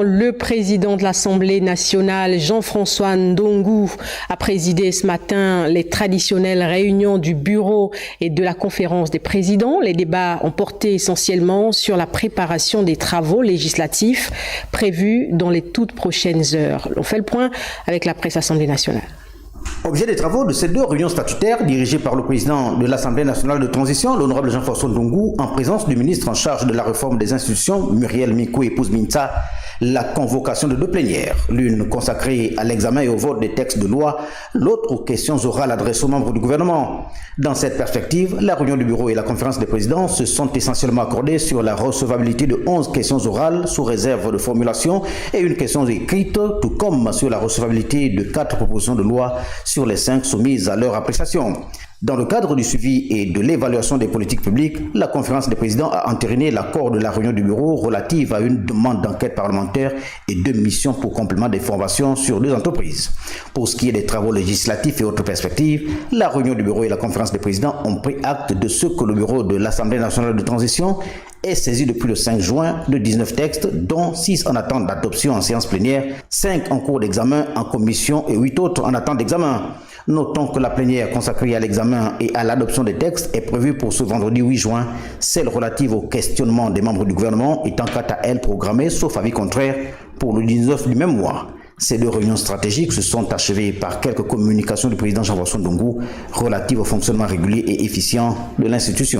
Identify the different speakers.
Speaker 1: Le président de l'Assemblée nationale, Jean-François Ndongo, a présidé ce matin les traditionnelles réunions du bureau et de la conférence des présidents. Les débats ont porté essentiellement sur la préparation des travaux législatifs prévus dans les toutes prochaines heures. On fait le point avec la presse Assemblée nationale.
Speaker 2: Objet des travaux de ces deux réunions statutaires dirigées par le président de l'Assemblée nationale de transition, l'honorable Jean-François Ndongo, en présence du ministre en charge de la réforme des institutions, Muriel Mikou épouse Minta, la convocation de deux plénières, l'une consacrée à l'examen et au vote des textes de loi, l'autre aux questions orales adressées aux membres du gouvernement. Dans cette perspective, la réunion du bureau et la conférence des présidents se sont essentiellement accordées sur la recevabilité de 11 questions orales sous réserve de formulation et une question écrite, tout comme sur la recevabilité de 4 propositions de loi sur les 5 soumises à leur appréciation. Dans le cadre du suivi et de l'évaluation des politiques publiques, la conférence des présidents a entériné l'accord de la réunion du bureau relative à une demande d'enquête parlementaire et 2 missions pour complément d'information sur 2 entreprises. Pour ce qui est des travaux législatifs et autres perspectives, la réunion du bureau et la conférence des présidents ont pris acte de ce que le bureau de l'Assemblée nationale de transition est saisi depuis le 5 juin de 19 textes, dont 6 en attente d'adoption en séance plénière, 5 en cours d'examen en commission et 8 autres en attente d'examen. Notons que la plénière consacrée à l'examen et à l'adoption des textes est prévue pour ce vendredi 8 juin, celle relative au questionnement des membres du gouvernement étant quant à elle programmée, sauf avis contraire, pour le 19 du même mois. Ces 2 réunions stratégiques se sont achevées par quelques communications du président Jean-François Ndongo relatives au fonctionnement régulier et efficient de l'institution.